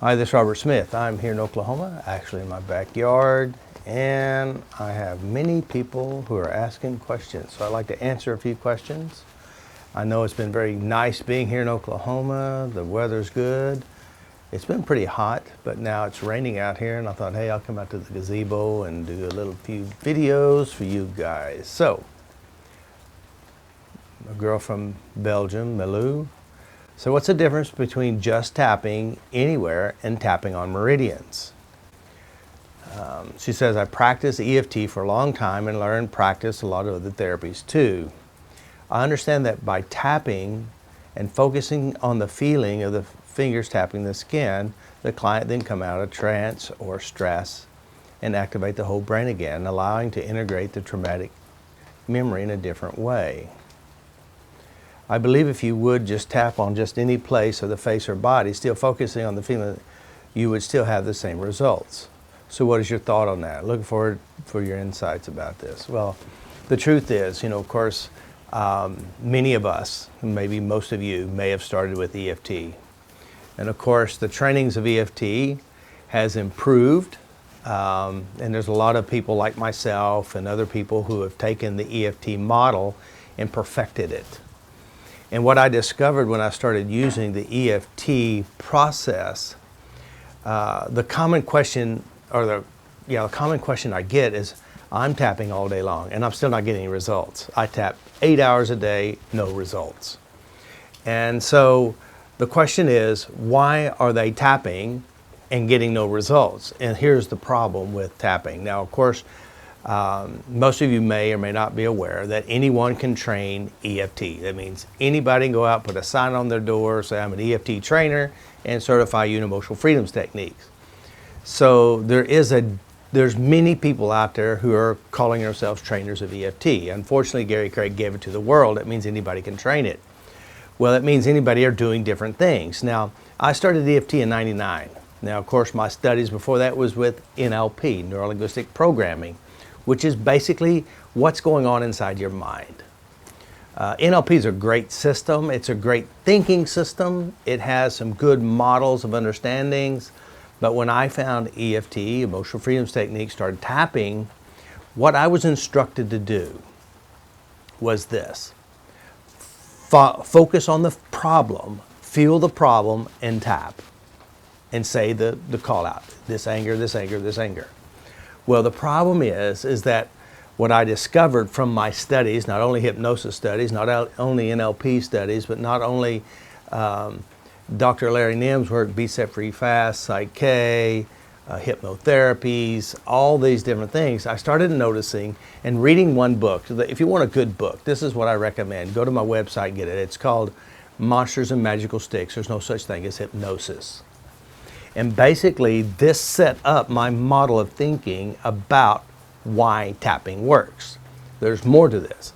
Hi, this is Robert Smith. I'm here in Oklahoma, actually in my backyard, and I have many people who are asking questions. So I'd like to answer a few questions. I know it's been very nice being here in Oklahoma. The weather's good. It's been pretty hot, but now it's raining out here, and I thought, hey, I'll come out to the gazebo and do a few videos for you guys. So, a girl from Belgium, Milou. So what's the difference between just tapping anywhere and tapping on meridians? She says, I practiced EFT for a long time and learned practice a lot of other therapies too. I understand that by tapping and focusing on the feeling of the fingers tapping the skin, the client then come out of trance or stress and activate the whole brain again, allowing to integrate the traumatic memory in a different way. I believe if you would just tap on just any place of the face or body, still focusing on the feeling, you would still have the same results. So what is your thought on that? Looking forward for your insights about this. Well, the truth is, of course, many of us, maybe most of you, may have started with EFT. And of course, the trainings of EFT has improved. And there's a lot of people like myself and other people who have taken the EFT model and perfected it. And what I discovered when I started using the EFT process, the common question I get is, I'm tapping all day long and I'm still not getting any results. I tap 8 hours a day, no results. And so the question is, why are they tapping and getting no results? And here's the problem with tapping. Now, of course, most of you may or may not be aware that anyone can train EFT. That means anybody can go out, put a sign on their door, say I'm an EFT trainer, and certify you in emotional freedoms techniques. So there's many people out there who are calling themselves trainers of EFT. Unfortunately, Gary Craig gave it to the world. That means anybody can train it. Well, that means anybody are doing different things. Now, I started EFT in '99. Now, of course, my studies before that was with NLP, neuro-linguistic programming, which is basically what's going on inside your mind. NLP is a great system. It's a great thinking system. It has some good models of understandings. But when I found EFT, emotional freedoms technique, started tapping, what I was instructed to do was this. Focus on the problem, feel the problem, and tap. And say the call out, this anger, this anger, this anger. Well, the problem is that what I discovered from my studies, not only hypnosis studies, not only NLP studies, but not only Dr. Larry Nim's work, Be Set Free Fast, Psych-K, hypnotherapies, all these different things, I started noticing and reading one book. If you want a good book, this is what I recommend. Go to my website, get it. It's called Monsters and Magical Sticks. There's no such thing as hypnosis. And basically, this set up my model of thinking about why tapping works. There's more to this.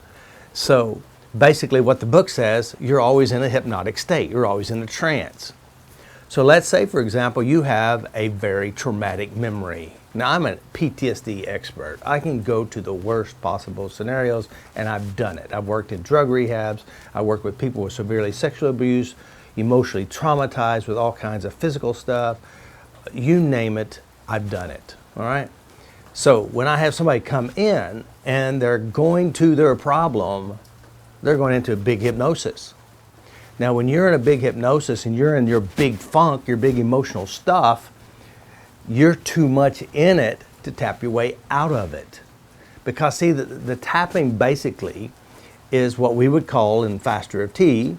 So basically what the book says, you're always in a hypnotic state. You're always in a trance. So let's say, for example, you have a very traumatic memory. Now, I'm a PTSD expert. I can go to the worst possible scenarios, and I've done it. I've worked in drug rehabs. I work with people with severely sexual abuse, emotionally traumatized with all kinds of physical stuff. You name it, I've done it, all right? So when I have somebody come in and they're going to their problem, they're going into a big hypnosis. Now, when you're in a big hypnosis and you're in your big funk, your big emotional stuff, you're too much in it to tap your way out of it. Because see, the tapping basically is what we would call in FasterEFT,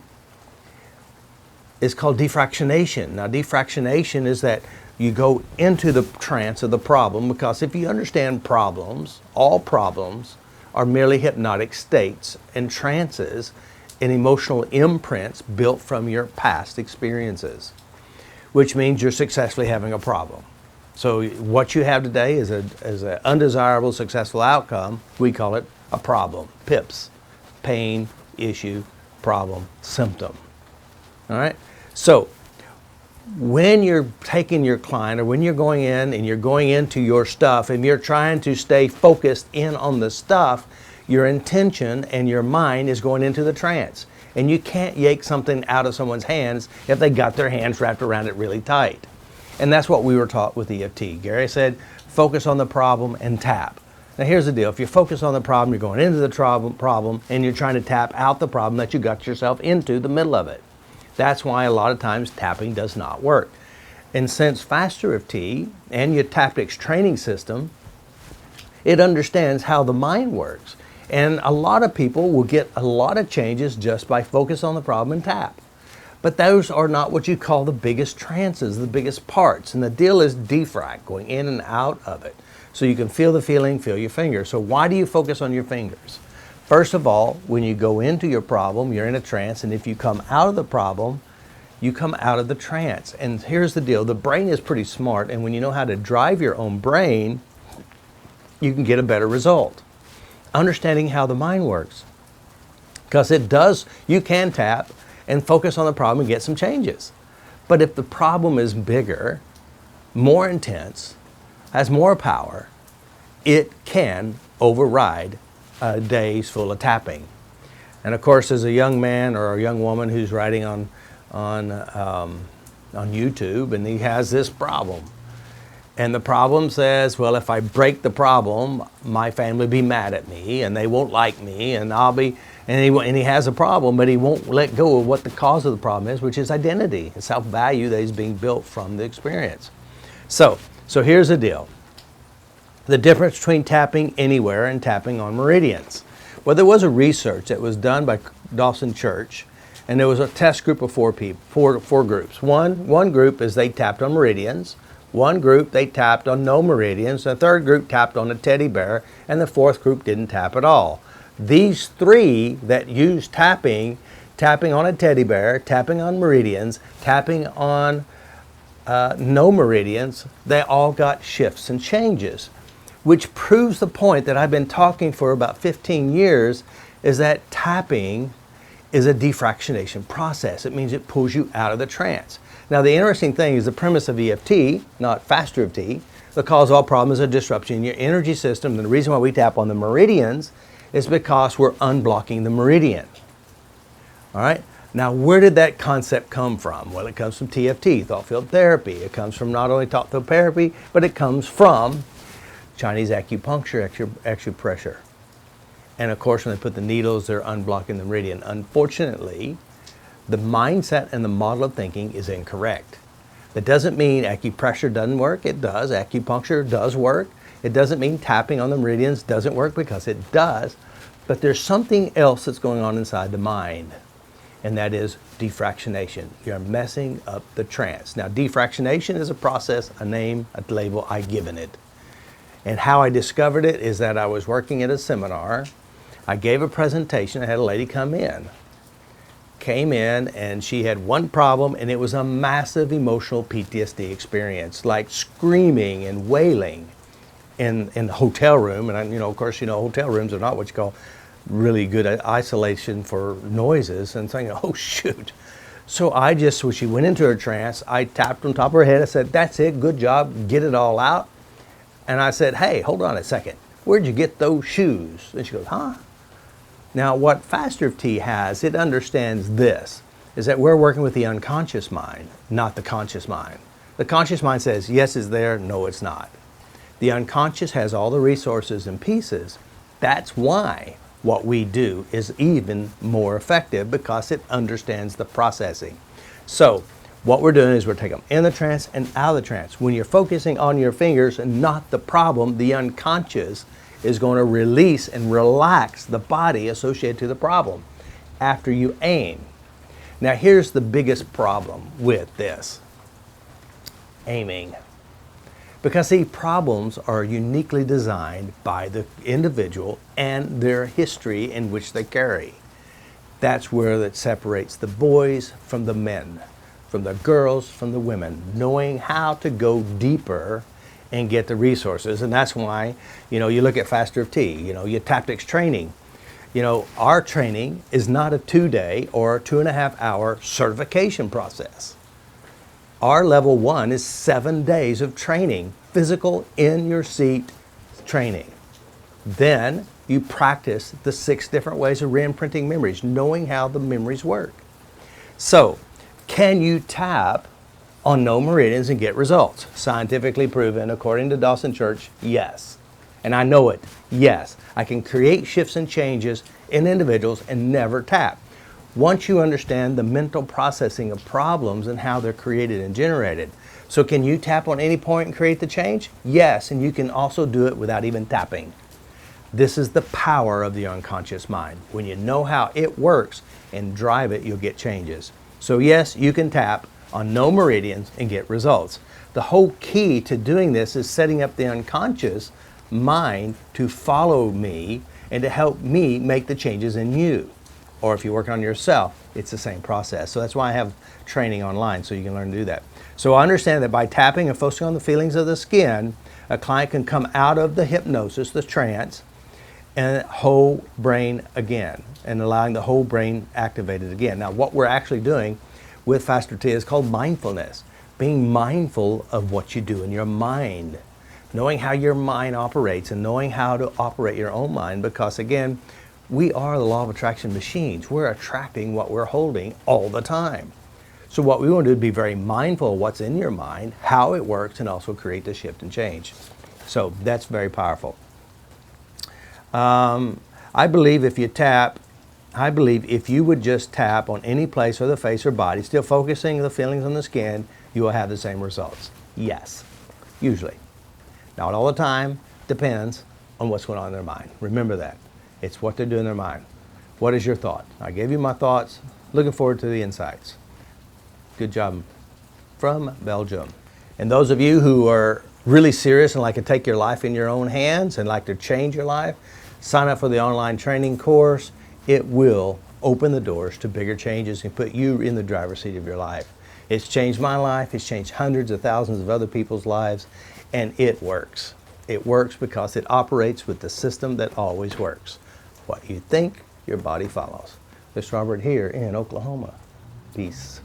is called defractionation. Now, defractionation is that you go into the trance of the problem, because if you understand problems, all problems are merely hypnotic states and trances and emotional imprints built from your past experiences, which means you're successfully having a problem. So what you have today is an undesirable successful outcome. We call it a problem, PIPS, pain, issue, problem, symptom. All right? So when you're taking your client, or when you're going in and you're going into your stuff and you're trying to stay focused in on the stuff, your intention and your mind is going into the trance. And you can't yank something out of someone's hands if they got their hands wrapped around it really tight. And that's what we were taught with EFT. Gary said, focus on the problem and tap. Now here's the deal. If you focus on the problem, you're going into the problem and you're trying to tap out the problem that you got yourself into the middle of it. That's why a lot of times tapping does not work. And since FasterEFT and eutaptics training system, it understands how the mind works. And a lot of people will get a lot of changes just by focus on the problem and tap. But those are not what you call the biggest trances, the biggest parts. And the deal is defract, going in and out of it. So you can feel the feeling, feel your fingers. So why do you focus on your fingers? First of all, when you go into your problem, you're in a trance, and if you come out of the problem, you come out of the trance. And here's the deal, the brain is pretty smart, and when you know how to drive your own brain, you can get a better result. Understanding how the mind works. Because it does, you can tap and focus on the problem and get some changes. But if the problem is bigger, more intense, has more power, it can override days full of tapping. And of course, as a young man or a young woman who's writing on YouTube, and he has this problem. And the problem says, well, if I break the problem, my family will be mad at me, and they won't like me, and I'll be, and he has a problem, but he won't let go of what the cause of the problem is, which is identity, and self-value that is being built from the experience. So here's the deal. The difference between tapping anywhere and tapping on meridians. Well, there was a research that was done by Dawson Church, and there was a test group of four groups. One group is they tapped on meridians. One group they tapped on no meridians. The third group tapped on a teddy bear, and the fourth group didn't tap at all. These three that used tapping on a teddy bear, tapping on meridians, tapping on no meridians, they all got shifts and changes, which proves the point that I've been talking for about 15 years, is that tapping is a defractionation process. It means it pulls you out of the trance. Now the interesting thing is the premise of EFT, not FasterEFT, the cause of all problems is a disruption in your energy system. And the reason why we tap on the meridians is because we're unblocking the meridian. All right? Now, where did that concept come from? Well, it comes from TFT, thought field therapy. It comes from not only thought field therapy, but it comes from Chinese acupuncture, acupressure. And of course, when they put the needles, they're unblocking the meridian. Unfortunately, the mindset and the model of thinking is incorrect. That doesn't mean acupressure doesn't work. It does. Acupuncture does work. It doesn't mean tapping on the meridians doesn't work, because it does. But there's something else that's going on inside the mind, and that is defractionation. You're messing up the trance. Now, defractionation is a process, a name, a label I've given it. And how I discovered it is that I was working at a seminar. I gave a presentation. I had a lady came in, and she had one problem, and it was a massive emotional PTSD experience, like screaming and wailing in the hotel room. And of course, hotel rooms are not what you call really good isolation for noises, and saying, oh shoot. So when she went into her trance, I tapped on top of her head. I said, that's it, good job, get it all out. And I said, hey, hold on a second, where'd you get those shoes? And she goes, huh? Now what FasterEFT has, it understands this, is that we're working with the unconscious mind, not the conscious mind. The conscious mind says, yes, it's there, no, it's not. The unconscious has all the resources and pieces. That's why what we do is even more effective, because it understands the processing. So what we're doing is we're taking them in the trance and out of the trance. When you're focusing on your fingers and not the problem, the unconscious is going to release and relax the body associated to the problem after you aim. Now here's the biggest problem with this, aiming. Because see, problems are uniquely designed by the individual and their history in which they carry. That's where that separates the boys from the men, from the girls from the women, knowing how to go deeper and get the resources. And that's why, you look at FasterEFT, eutaptics training. Our training is not a 2-day or 2.5-hour certification process. Our level 1 is 7 days of training, physical in your seat training. Then you practice the 6 different ways of re-imprinting memories, knowing how the memories work. So, can you tap on no meridians and get results. Scientifically proven, according to Dawson Church, yes. And I know it, yes. I can create shifts and changes in individuals and never tap. Once you understand the mental processing of problems and how they're created and generated. So can you tap on any point and create the change? Yes, and you can also do it without even tapping. This is the power of the unconscious mind. When you know how it works and drive it, you'll get changes. So yes, you can tap on no meridians and get results. The whole key to doing this is setting up the unconscious mind to follow me and to help me make the changes in you. Or if you work on yourself, it's the same process. So that's why I have training online, so you can learn to do that. So I understand that by tapping and focusing on the feelings of the skin, a client can come out of the hypnosis, the trance, and whole brain again, and allowing the whole brain activated again. Now what we're actually doing with FasterEFT is called mindfulness. Being mindful of what you do in your mind. Knowing how your mind operates and knowing how to operate your own mind, because again, we are the law of attraction machines. We're attracting what we're holding all the time. So what we want to do is be very mindful of what's in your mind, how it works, and also create the shift and change. So that's very powerful. I believe if you would just tap on any place of the face or body, still focusing the feelings on the skin, you will have the same results. Yes, usually. Not all the time, depends on what's going on in their mind. Remember that. It's what they're doing in their mind. What is your thought? I gave you my thoughts. Looking forward to the insights. Good job from Belgium. And those of you who are really serious and like to take your life in your own hands and like to change your life, sign up for the online training course. It will open the doors to bigger changes and put you in the driver's seat of your life. It's changed my life. It's changed hundreds of thousands of other people's lives. And it works. It works because it operates with the system that always works. What you think, your body follows. This is Robert here in Oklahoma. Peace.